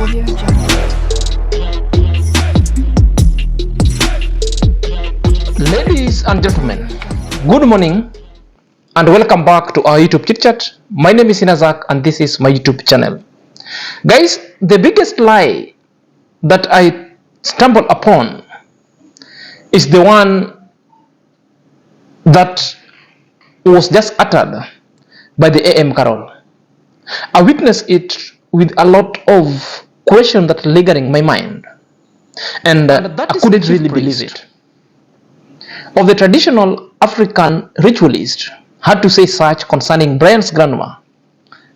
Ladies and gentlemen, good morning and welcome back to our YouTube chit chat. My name is Inazak and this is my YouTube channel. Guys, the biggest lie that I stumbled upon is the one that was just uttered by the AMQAROL. I witnessed it with a lot of questions that lingering my mind, and I couldn't really believe it. Of the traditional African ritualist had to say such concerning Brian's grandma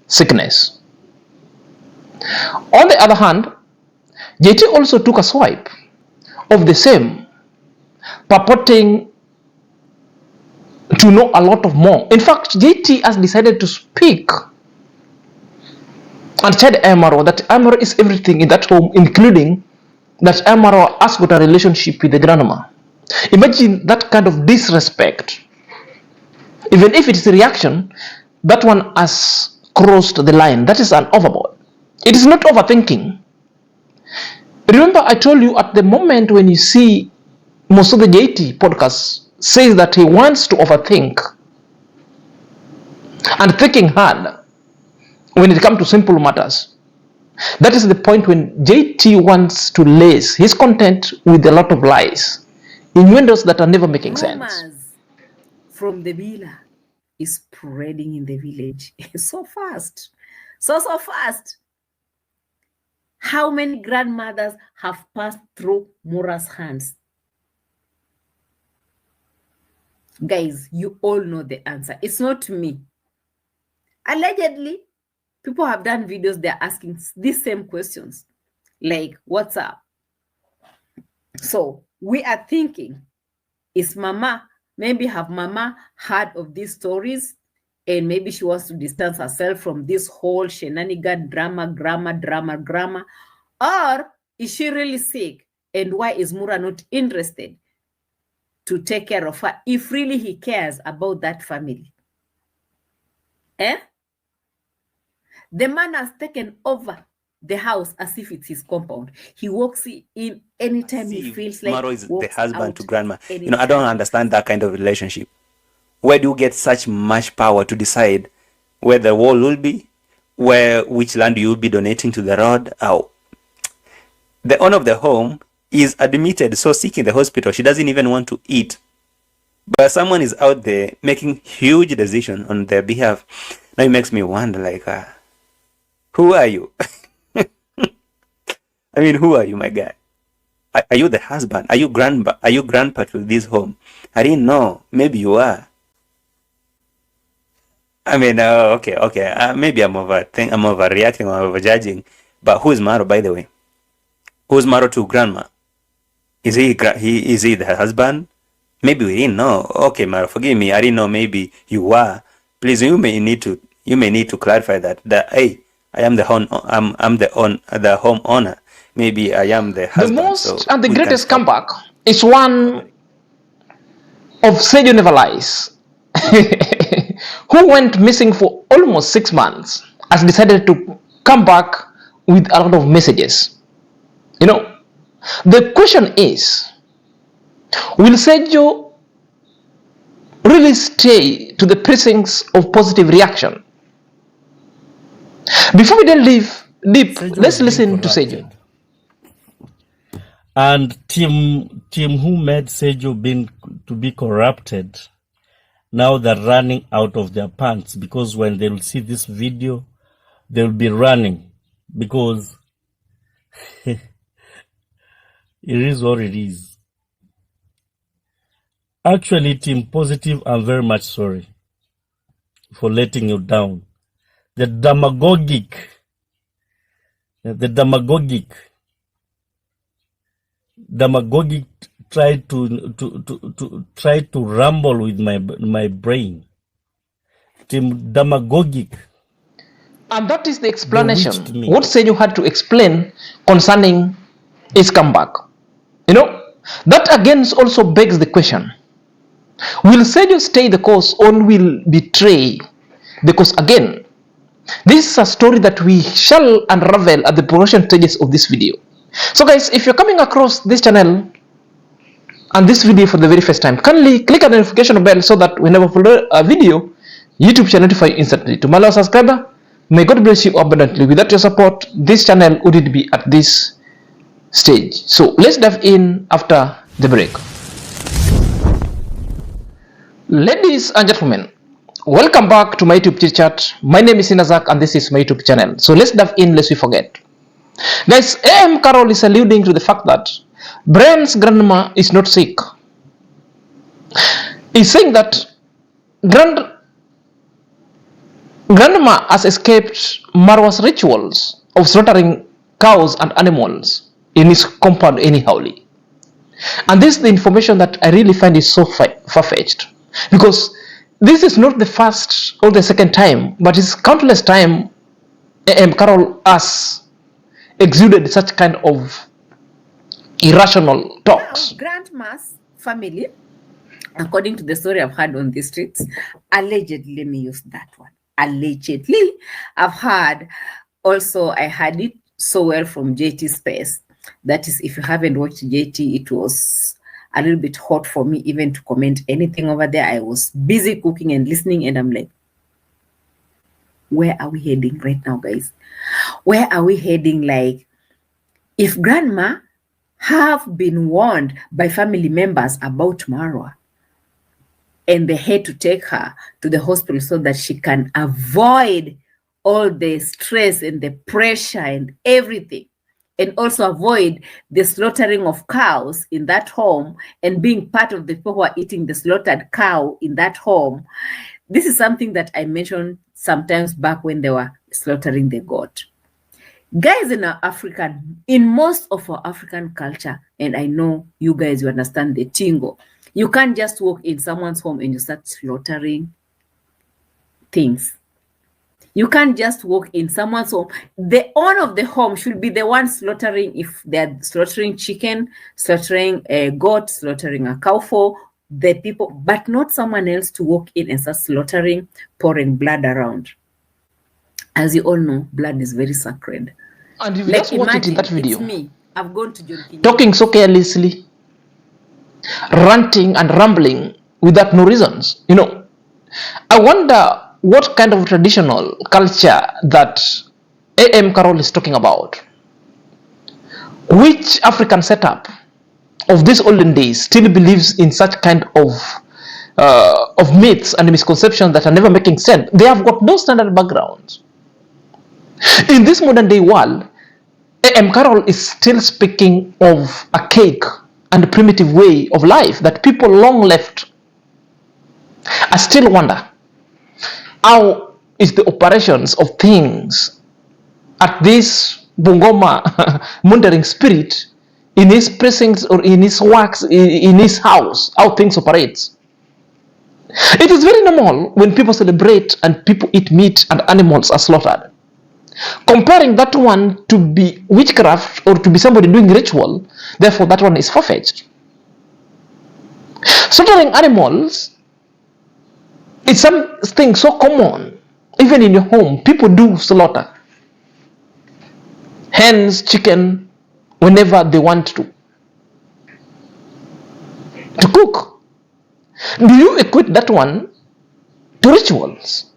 sickness. On the other hand, JT also took a swipe of the same, purporting to know a lot of more. In fact, JT has decided to speak and said Iammarwa that Iammarwa is everything in that home, including that Iammarwa has got a relationship with the grandma. Imagine that kind of disrespect. Even if it's a reaction, that one has crossed the line. That is an overboard. It is not overthinking. Remember, I told you at the moment when you see most of the JTPodcast says that he wants to overthink and thinking hard when it comes to simple matters. That is the point when JT wants to lace his content with a lot of lies, innuendos that are never making sense. From the villa is spreading in the village so fast. So fast. How many grandmothers have passed through Mura's hands? Guys, you all know the answer. It's not me. Allegedly, people have done videos, they're asking these same questions. Like, what's up? So we are thinking, is Mama, maybe have Mama heard of these stories and maybe she wants to distance herself from this whole shenanigan drama, or is she really sick? And why is Mura not interested to take care of her if really he cares about that family? The man has taken over the house as if it's his compound. He walks in anytime he feels like. Maro is the husband to grandma. Anytime. I don't understand that kind of relationship. Where do you get such much power to decide where the wall will be, which land you will be donating to the road? Oh, the owner of the home is admitted so sick in the hospital she doesn't even want to eat. But someone is out there making huge decisions on their behalf. Now it makes me wonder, like, who are you? I mean, who are you, my guy? Are you the husband? Are you grandpa to this home? I didn't know. Maybe you are. I mean, okay. Maybe I'm overreacting or overjudging. But who is Maro, by the way? Who's Maro to grandma? Is he the husband? Maybe we didn't know. Okay, Maro, forgive me. I didn't know. Maybe you are. Please, you may need to clarify that. Hey, I am the home owner. Maybe I am the husband. The most and the greatest comeback is one of Sejo Never Lies, who went missing for almost 6 months, has decided to come back with a lot of messages. You know, the question is, will Sejo really stay to the precincts of positive reaction? Before we then leave deep, let's listen to Sejo. And team who made Sejo to be corrupted, now they're running out of their pants, because when they'll see this video, they'll be running, because it is what it is. Actually, Team Positive, I'm very much sorry for letting you down. The demagogic tried to rumble with my brain. Team demagogic. And that is the explanation. What Sejo had to explain concerning his comeback. You know, that again also begs the question. Will Sejo stay the course or will betray? Because again, This is a story that we shall unravel at the progression stages of this video. So guys, if you're coming across this channel and this video for the very first time, kindly click on the notification bell so that whenever we upload a video, YouTube shall notify you instantly. To my loyal subscriber, may God bless you abundantly. Without your support, this channel wouldn't be at this stage. So let's dive in after the break. Ladies and gentlemen, welcome back to my YouTube chit chat. My name is Inazak and this is my YouTube channel. So let's dive in lest we forget. Guys, AMQAROL is alluding to the fact that Brian's grandma is not sick. He's saying that grandma has escaped Marwa's rituals of slaughtering cows and animals in his compound anyhowly. And this is the information that I really find is so far-fetched, because this is not the first or the second time, but it's countless time AMQAROL has exuded such kind of irrational talks. Now, grandma's family, according to the story I've heard on the streets, allegedly, let me use that one. Allegedly, I've heard also, I heard it so well from JT Space. That is, if you haven't watched JT, it was a little bit hot for me even to comment anything over there. I was busy cooking and listening, and I'm like, where are we heading right now, guys? Where are we heading? Like, if grandma have been warned by family members about Marwa, and they had to take her to the hospital so that she can avoid all the stress and the pressure and everything, and also avoid the slaughtering of cows in that home and being part of the people who are eating the slaughtered cow in that home. This is something that I mentioned sometimes back when they were slaughtering the goat. Guys, in most of our African culture, and I know you guys, you understand the tingo, you can't just walk in someone's home and you start slaughtering things. You can't just walk in someone's home. The owner of the home should be the one slaughtering, if they're slaughtering chicken, slaughtering a goat, slaughtering a cow for the people, but not someone else to walk in and start slaughtering, pouring blood around. As you all know, blood is very sacred. And if you just watch it in that video, it's me. I've gone to John King. talking so carelessly, ranting and rambling without no reasons. I wonder what kind of traditional culture that AMQAROL is talking about. Which African setup of these olden days still believes in such kind of myths and misconceptions that are never making sense? They have got no standard background. In this modern day world, AMQAROL is still speaking of archaic and primitive way of life that people long left. I still wonder, how is the operations of things at this Bungoma mundering spirit in his precincts or in his works, in his house, how things operates? It is very normal when people celebrate and people eat meat and animals are slaughtered. Comparing that one to be witchcraft or to be somebody doing ritual, therefore that one is far-fetched. Slaughtering animals, it's something so common. Even in your home, people do slaughter hens, chicken, whenever they want to cook. Do you equate that one to rituals?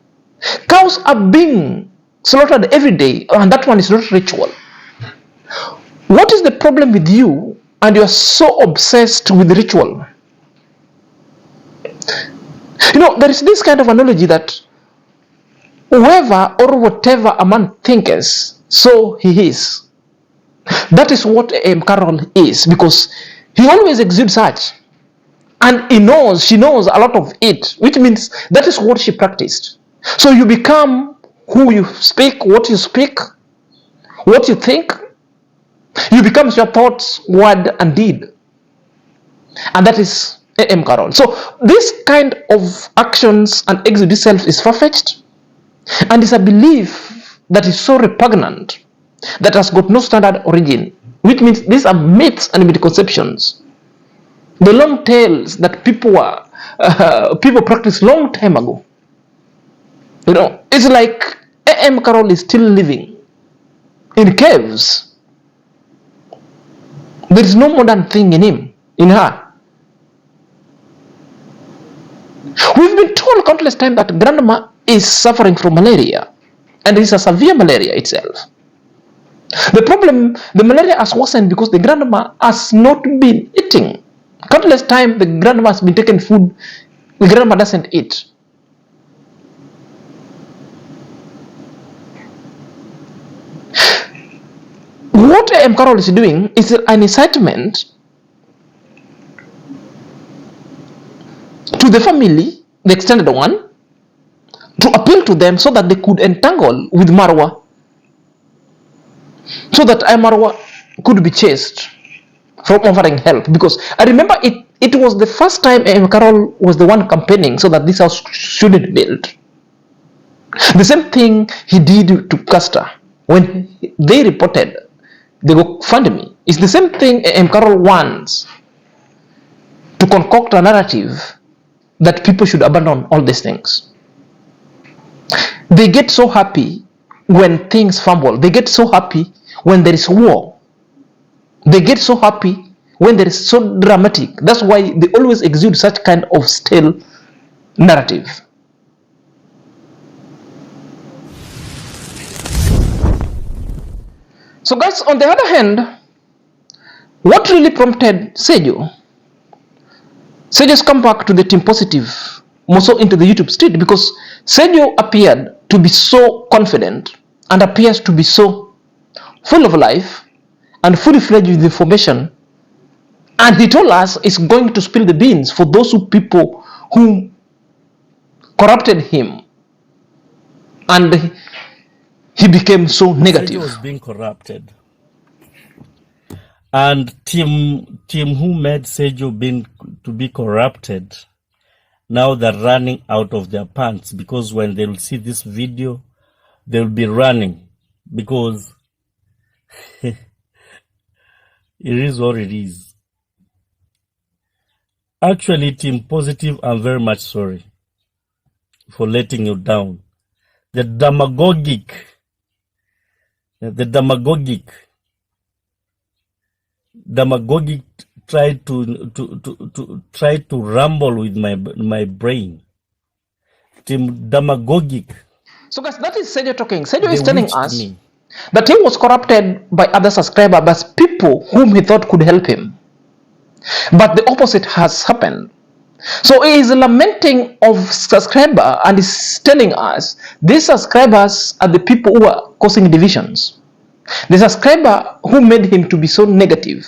Cows are being slaughtered every day, and that one is not ritual. What is the problem with you and you are so obsessed with ritual? There is this kind of analogy that whoever or whatever a man thinketh, so he is. That is what AMQAROL is, because he always exudes such. And she knows a lot of it, which means that is what she practiced. So you become who you speak, what you think. You become your thoughts, word, and deed. And that is AMQAROL. So this kind of actions and exit itself is far-fetched, and it's a belief that is so repugnant that has got no standard origin, which means these are myths and misconceptions. The long tales that people practiced long time ago. It's like AMQAROL is still living in caves. There is no modern thing in him, in her. We've been told countless times that grandma is suffering from malaria, and it's a severe malaria itself. The problem, the malaria has worsened because the grandma has not been eating. Countless times the grandma has been taking food, the grandma doesn't eat. What AMQAROL is doing is an incitement to the family, the extended one, to appeal to them so that they could entangle with Marwa, so that Iammarwa could be chased from offering help. Because I remember it was the first time AMQAROL was the one campaigning so that this house shouldn't build. The same thing he did to Custer when they reported the GoFundMe. It's the same thing AMQAROL wants to concoct a narrative that people should abandon all these things. They get so happy when things fumble. They get so happy when there is war. They get so happy when there is so dramatic. That's why they always exude such kind of stale narrative. So guys, on the other hand, what really prompted Sejo? Sejo's come back to the team positive, more so into the YouTube street, because Sejo appeared to be so confident and appears to be so full of life and fully fledged with information, and he told us he's going to spill the beans for those people who corrupted him, and he became so negative. Sejo was being corrupted, and team who made Sejo to be corrupted, now they're running out of their pants, because when they'll see this video, they'll be running, because it is what it is. Actually, Team Positive, I'm very much sorry for letting you down. The demagogic tried to rumble with my brain. Team demagogic. So guys, that is Sejo talking. Sejo is telling us that he was corrupted by other subscribers, but people whom he thought could help him. But the opposite has happened. So he is lamenting of subscriber and is telling us these subscribers are the people who are causing divisions. The subscriber who made him to be so negative.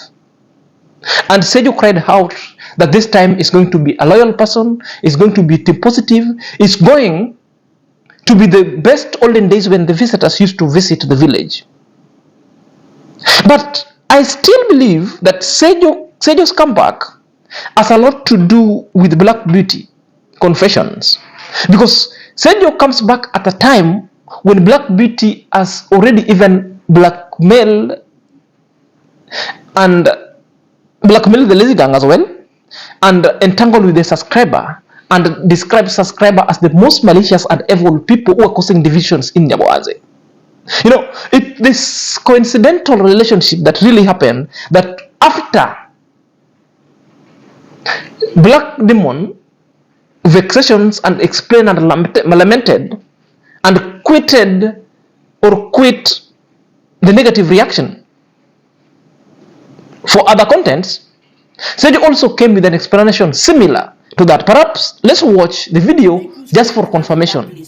And Sejo cried out that this time is going to be a loyal person, is going to be team positive, is going to be the best olden days when the visitors used to visit the village. But I still believe that Sejo's comeback has a lot to do with Black Beauty confessions, because Sejo comes back at a time when Black Beauty has already even blackmailed the lazy gang as well, and entangled with the subscriber, and describes subscriber as the most malicious and evil people who are causing divisions in Nyaboaze. You know, this coincidental relationship that really happened, that after Black Demon vexations and explained and lamented and quit the negative reaction for other contents, Sejo also came with an explanation similar to that. Perhaps let's watch the video just for confirmation.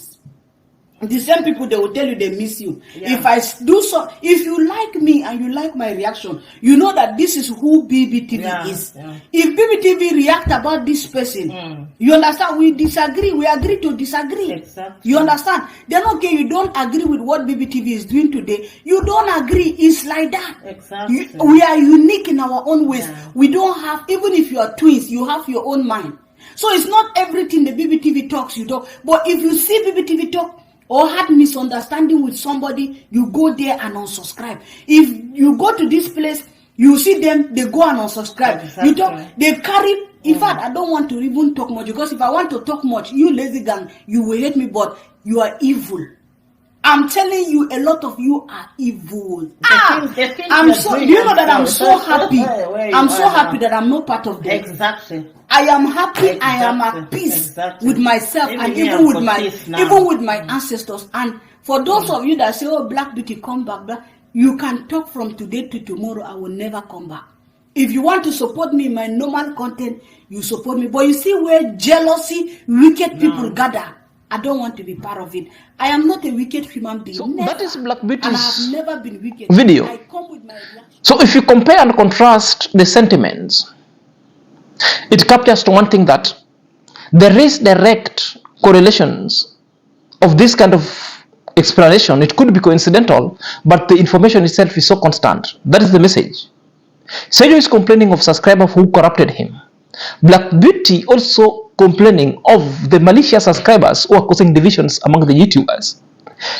The same people, they will tell you they miss you. Yeah. If I do so, if you like me and you like my reaction, you know that this is who BBTV is. Yeah. If BBTV react about this person, you understand, we disagree, we agree to disagree. Exactly. You understand? Then okay, you don't agree with what BBTV is doing today, you don't agree, it's like that. Exactly. We are unique in our own ways. Yeah. We don't have, even if you are twins, you have your own mind. So it's not everything the BBTV talks, you talk. But if you see BBTV talk, or had misunderstanding with somebody, you go there and unsubscribe. If you go to this place, you see them, they go and unsubscribe. Exactly. You talk, they carry. In fact, I don't want to even talk much, because if I want to talk much, you lazy gang, you will hate me, but you are evil. I'm telling you, a lot of you are evil. The things I'm you're so. doing Do you know are that I'm so- so happy? where I'm you so are happy now. that I'm not part of them. Exactly. I am happy. I am Exactly. at peace Exactly. with myself Even and me, even I'm with for my peace now. even with my ancestors. And for those of you that say, "Oh, Black Beauty, come back," you can talk from today to tomorrow. I will never come back. If you want to support me in my normal content, you support me. But you see where jealousy, wicked people gather. I don't want to be part of it. I am not a wicked human being. So Never. that is Black And I have Beauty's never been wicked. video. I come with my reaction. So if you compare and contrast the sentiments, it captures to one thing that there is direct correlations of this kind of explanation. It could be coincidental, but the information itself is so constant. That is the message. Sejo is complaining of subscriber who corrupted him. Black Beauty also complaining of the malicious subscribers who are causing divisions among the YouTubers.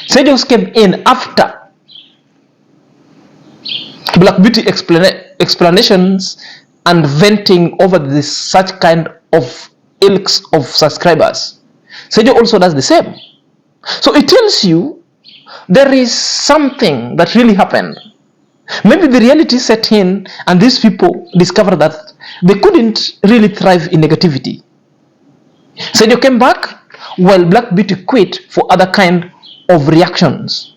Sejo came in after Black Beauty explanations and venting over this such kind of ilks of subscribers. Sejo also does the same. So it tells you there is something that really happened. Maybe the reality set in and these people discovered that they couldn't really thrive in negativity. Sejo came back while Black Beauty quit for other kind of reactions.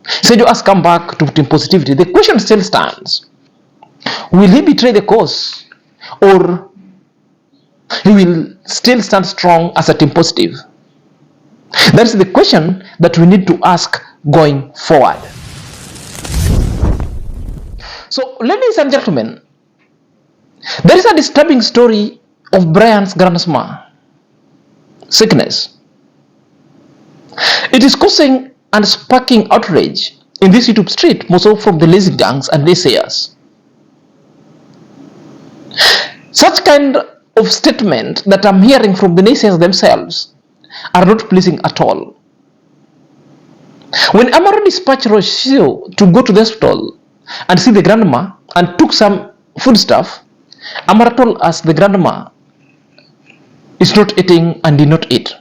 Sejo has come back to team positivity. The question still stands. Will he betray the cause or he will still stand strong as a team positive? That's the question that we need to ask going forward. So, ladies and gentlemen, there is a disturbing story of Brian's grandma sickness. It is causing and sparking outrage in this YouTube street, most of from the lazy gangs and naysayers. Such kind of statement that I'm hearing from the naysayers themselves are not pleasing at all. When AMQAROL dispatched Rocio to go to the hospital and see the grandma and took some food stuff, AMQAROL told us the grandma is not eating and did not eat.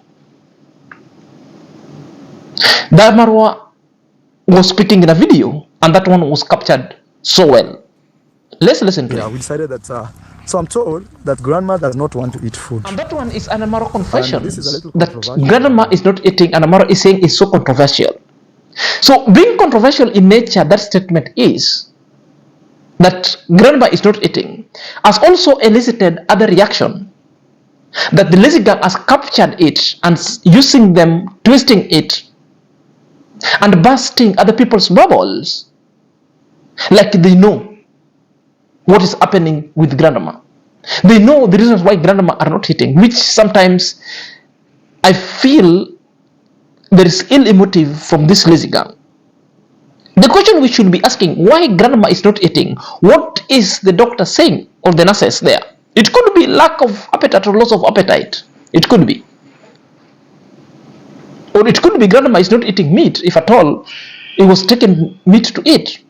The Iammarwa was speaking in a video and that one was captured so well. Let's listen to it. We decided that, so I'm told that grandma does not want to eat food. And that one is an Iammarwa confession. This is a little that controversial. grandma is not eating and Iammarwa is saying is so controversial. So being controversial in nature, that statement is that grandma is not eating has also elicited other reaction. That the lazy gang has captured it and using them, twisting it and bursting other people's bubbles like they know what is happening with grandma. They know the reasons why grandma are not eating, which sometimes I feel there is ill motive from this lazy gang. The question we should be asking, why grandma is not eating? What is the doctor saying or the nurses there? It could be lack of appetite or loss of appetite. It could be. Or it could be grandma is not eating meat, if at all it was taken meat to eat.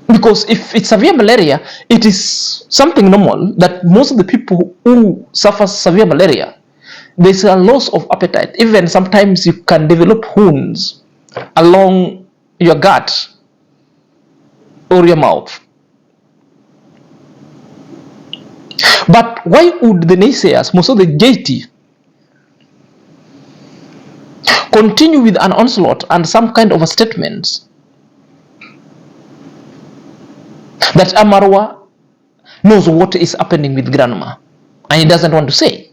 Because if it's severe malaria, it is something normal that most of the people who suffer severe malaria, there's a loss of appetite. Even sometimes you can develop wounds along your gut or your mouth. But why would the naysayers, most of the JT, continue with an onslaught and some kind of a statement that Iammarwa knows what is happening with grandma and he doesn't want to say?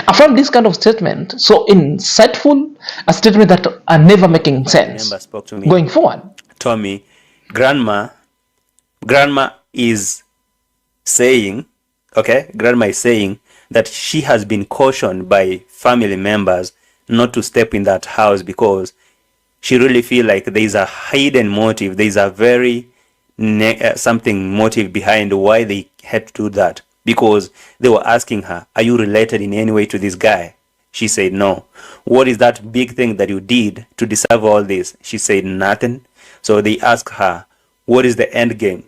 I found this kind of statement so insightful, a statement that are never making sense. Spoke to me, going forward. told me, grandma is saying, grandma is saying that she has been cautioned by family members not to step in that house because she really feel like there is a hidden motive. There is a very something motive behind why they had to do that, because they were asking her, are you related in any way to this guy? She said no. What is that big thing that you did to deserve all this? She said nothing. So they asked her, what is the end game?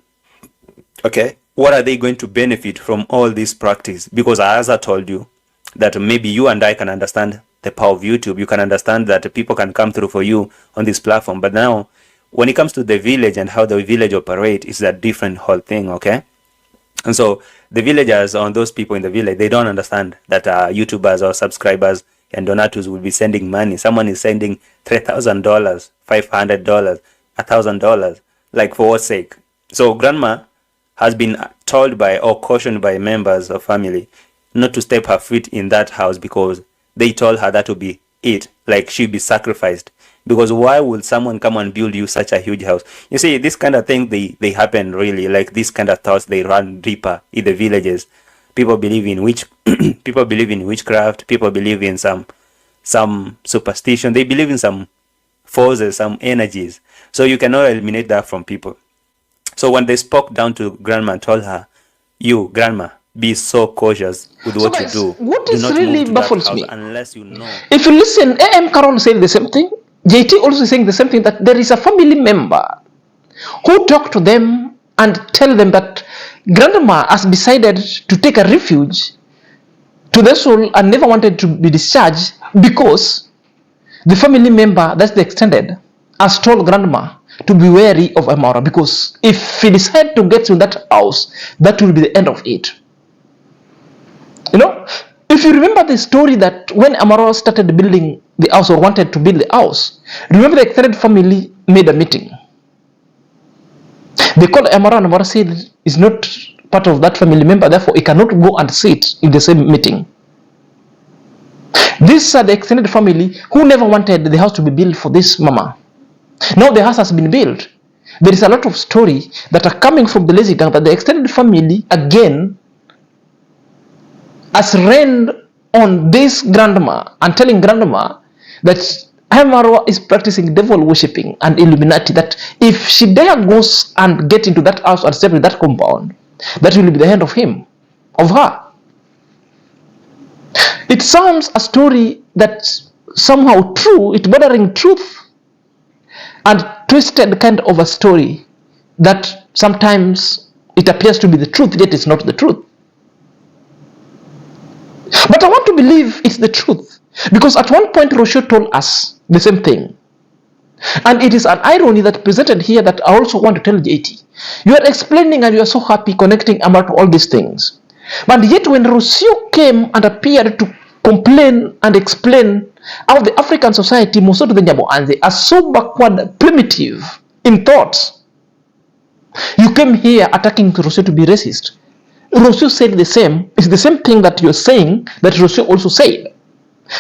What are they going to benefit from all this practice? Because as I told you, that maybe you and I can understand the power of YouTube. You can understand that people can come through for you on this platform. But now, when it comes to the village and how the village operate, it's a different whole thing, okay? And so the villagers, or those people in the village, they don't understand that YouTubers or subscribers and donators will be sending money. Someone is sending $3,000, $500, $1,000, like for what sake? So grandma has been told by or cautioned by members of family not to step her foot in that house because they told her that would be it, like she'd be sacrificed. Because why would someone come and build you such a huge house? You see, this kind of thing, they happen really, like these kind of thoughts, they run deeper in the villages. People believe in people believe in witchcraft, people believe in some superstition, they believe in some forces, some energies. So you cannot eliminate that from people. So when they spoke down to grandma and told her, you, grandma, be so cautious with what guys, you do. What Do is not really move to that baffles house me, unless you know. if you listen, AMQAROL said the same thing. JT also saying the same thing, that there is a family member who talk to them and tell them that grandma has decided to take a refuge to the soul and never wanted to be discharged because the family member, that's the extended, has told grandma to be wary of Iammarwa, because if he decides to get to that house, that will be the end of it. You know, if you remember the story that when Iammarwa started building the house or wanted to build the house, remember the extended family made a meeting. They called Iammarwa and Iammarwa said is not part of that family member, therefore he cannot go and sit in the same meeting. These are the extended family who never wanted the house to be built for this mama. Now the house has been built. There is a lot of story that are coming from the lazy gang that the extended family again has rained on this grandma and telling grandma that Iammarwa is practicing devil worshipping and Illuminati, that if she dare goes and get into that house and step in that compound, that will be the end of him, of her. It sounds a story that's somehow true, it's bordering truth and twisted kind of a story that sometimes it appears to be the truth, yet it's not the truth. But I want to believe it's the truth, because at one point Rocio told us the same thing. And it is an irony that presented here that I also want to tell JT. You are explaining and you are so happy connecting about all these things. But yet when Rocio came and appeared to complain and explain how the African society, most of the Nyaboanze, are so backward, primitive in thoughts, you came here attacking Rocio to be racist. Rocio said the same. It's the same thing that you're saying that Rocio also said.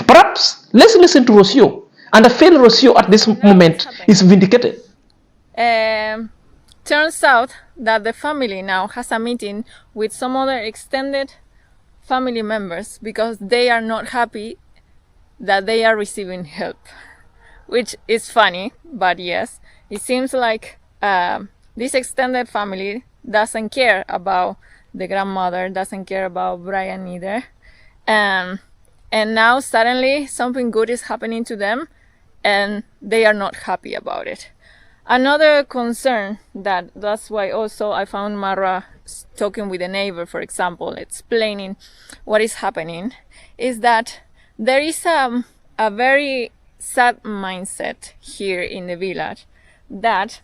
Perhaps let's listen to Rocio, and I feel Rocio at this moment is vindicated. Turns out that the family now has a meeting with some other extended family members because they are not happy that they are receiving help, which is funny, but yes, it seems like this extended family doesn't care about the grandmother, doesn't care about Brian either, and now suddenly something good is happening to them and they are not happy about it. Another concern, that's why also I found Marwa talking with a neighbor, for example, explaining what is happening, is that there is a very sad mindset here in the village that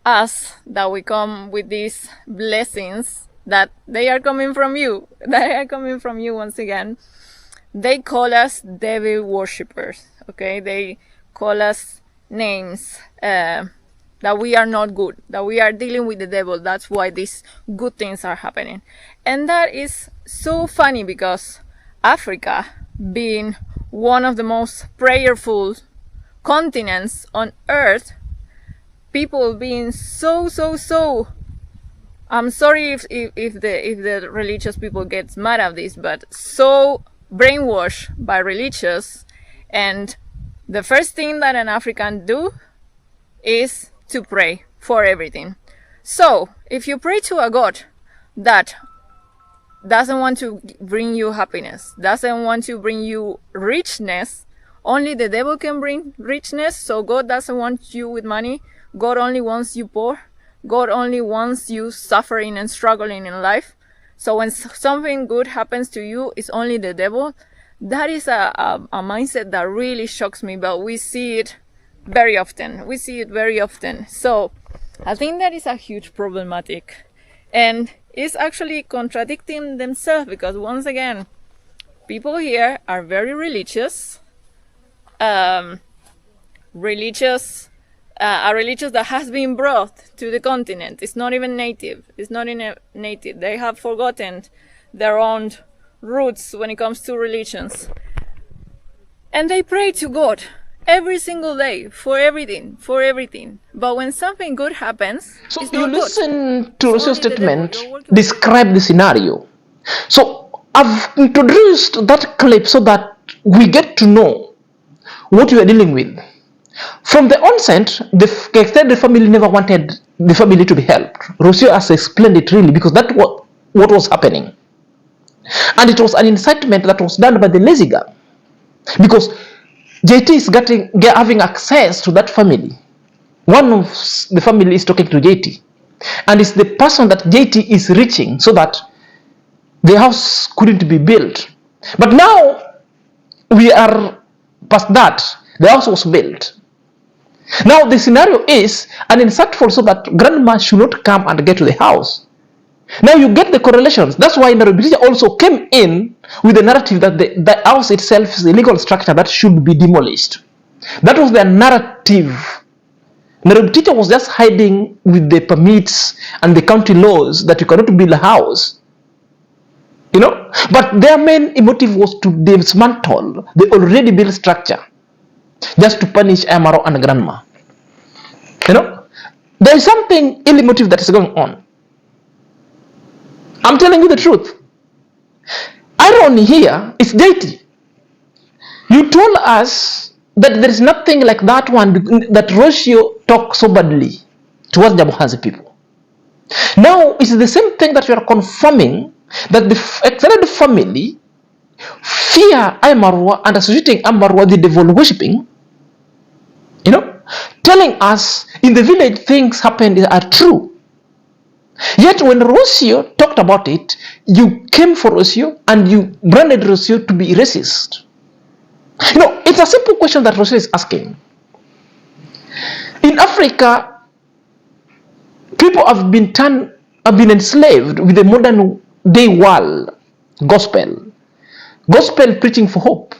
us, that we come with these blessings, that they are coming from you, once again. They call us devil worshippers, okay? They call us names, that we are not good, that we are dealing with the devil. That's why these good things are happening. And that is so funny because Africa, being one of the most prayerful continents on earth, people being so I'm sorry if the religious people gets mad at this, but so brainwashed by religious, and the first thing that an African do is to pray for everything. So if you pray to a god that doesn't want to bring you happiness, doesn't want to bring you richness, only the devil can bring richness. So God doesn't want you with money, God only wants you poor, God only wants you suffering and struggling in life. So when something good happens to you, it's only the devil. that is a mindset that really shocks me, but we see it very often. So I think that is a huge problematic, and it's actually contradicting themselves, because once again, people here are very religious, a religious that has been brought to the continent. It's not even native. They have forgotten their own roots when it comes to religions, and they pray to God every single day for everything. But when something good happens, So it's you not good. listen to It's Rosio's only the devil. statement, You're working with describe the scenario. So I've introduced that clip so that we get to know what you are dealing with. From the onset, the extended family never wanted the family to be helped. Rosio has explained it really, because that's what was happening. And it was an incitement that was done by the lazy girl, because JT is having access to that family. One of the family is talking to JT, and it's the person that JT is reaching so that the house couldn't be built. But now we are past that. The house was built. Now the scenario is an insightful so that grandma should not come and get to the house. Now you get the correlations. That's why Nairobi also came in with the narrative that the house itself is a legal structure that should be demolished. That was their narrative. Nairobi was just hiding with the permits and the county laws that you cannot build a house. But their main motive was to dismantle the already built structure, just to punish Iammarwa and grandma. There is something ill motive that is going on. I'm telling you the truth. Irony here is JT. You told us that there is nothing like that one, that Rosio talked so badly towards Jamuhazi people. Now it's the same thing that you are confirming, that the extended family fear Iammarwa and associating Iammarwa with the devil worshipping. Telling us in the village things happened are true. Yet when Rosio talked about it, you came for Rosio and you branded Rosio to be racist. It's a simple question that Rosio is asking. In Africa, people have been enslaved with the modern day world gospel preaching for hope.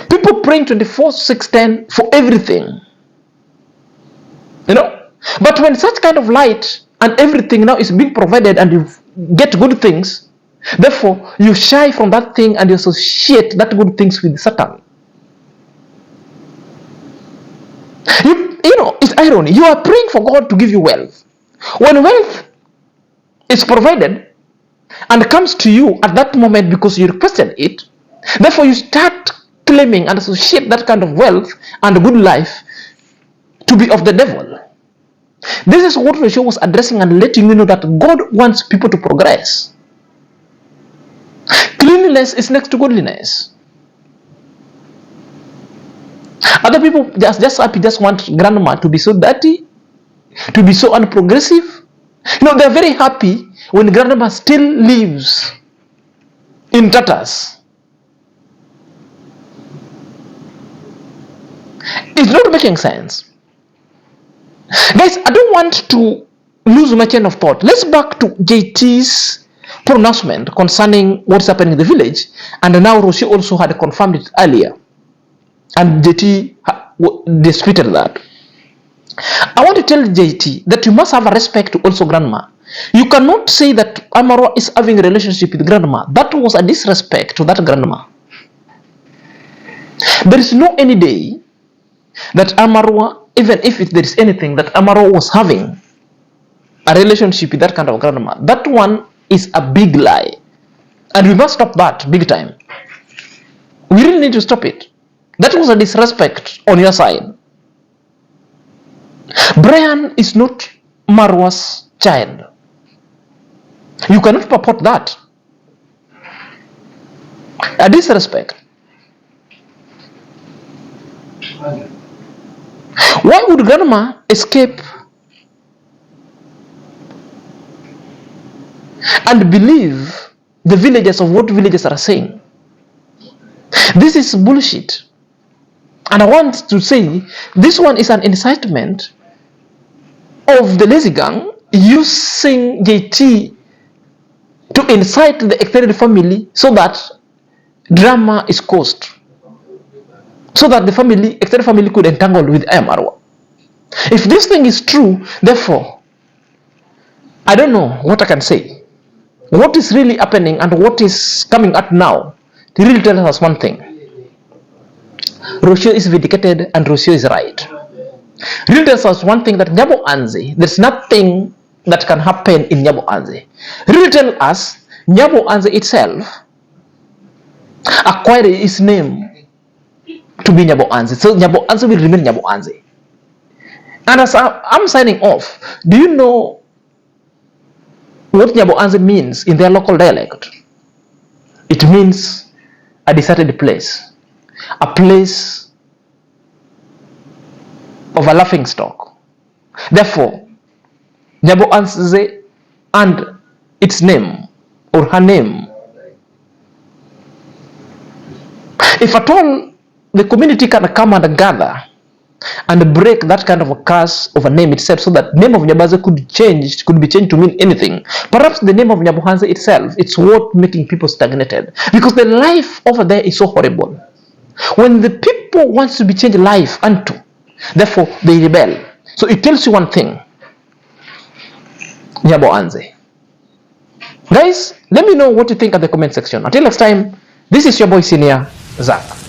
People praying 24/6 for everything. But when such kind of light and everything now is being provided and you get good things, therefore you shy from that thing and you associate that good things with Satan. It's irony. You are praying for God to give you wealth. When wealth is provided and comes to you at that moment because you requested it, therefore you start claiming and associate that kind of wealth and good life to be of the devil. This is what Rachel was addressing and letting you know that God wants people to progress. Cleanliness is next to godliness. Other people just want grandma to be so dirty, to be so unprogressive. They're very happy when grandma still lives in tatters. It's not making sense. Guys, I don't want to lose my chain of thought. Let's back to JT's pronouncement concerning what's happening in the village, and now Roshi also had confirmed it earlier, and JT disputed that. I want to tell JT that you must have a respect to also grandma. You cannot say that Iammarwa is having a relationship with grandma. That was a disrespect to that grandma. There is no any day that Iammarwa, even if there is anything that Iammarwa was having a relationship with that kind of grandma, that one is a big lie. And we must stop that big time. We really need to stop it. That was a disrespect on your side. Brian is not Marwa's child. You cannot purport that. A disrespect. Why would grandma escape and believe the villagers of what villagers are saying? This is bullshit. And I want to say this one is an incitement of the lazy gang using JT to incite the extended family so that drama is caused. So that the extended family could entangle with Iammarwa. If this thing is true, therefore, I don't know what I can say. What is really happening and what is coming out now really tells us one thing. Rocio is vindicated and Rocio is right. Really tells us one thing, that Nyabo Anze, there's nothing that can happen in Nyabo Anze. Really tells us Nyabo Anze itself acquired its name to be Nyabo Anze. So Nyabo Anze will remain Nyabo Anze. And as I'm signing off, do you know what Nyabo Anze means in their local dialect? It means a deserted place, a place of a laughing stock. Therefore, Nyabo Anze and its name or her name, if at all the community can come and gather and break that kind of a curse of a name itself, so that name of Nyaboanze could be changed to mean anything. Perhaps the name of Nyaboanze itself, it's worth making people stagnated, because the life over there is so horrible. When the people want to be changed life unto, therefore they rebel. So it tells you one thing, Nyaboanze. Guys, let me know what you think at the comment section. Until next time, this is your boy Senior Zach.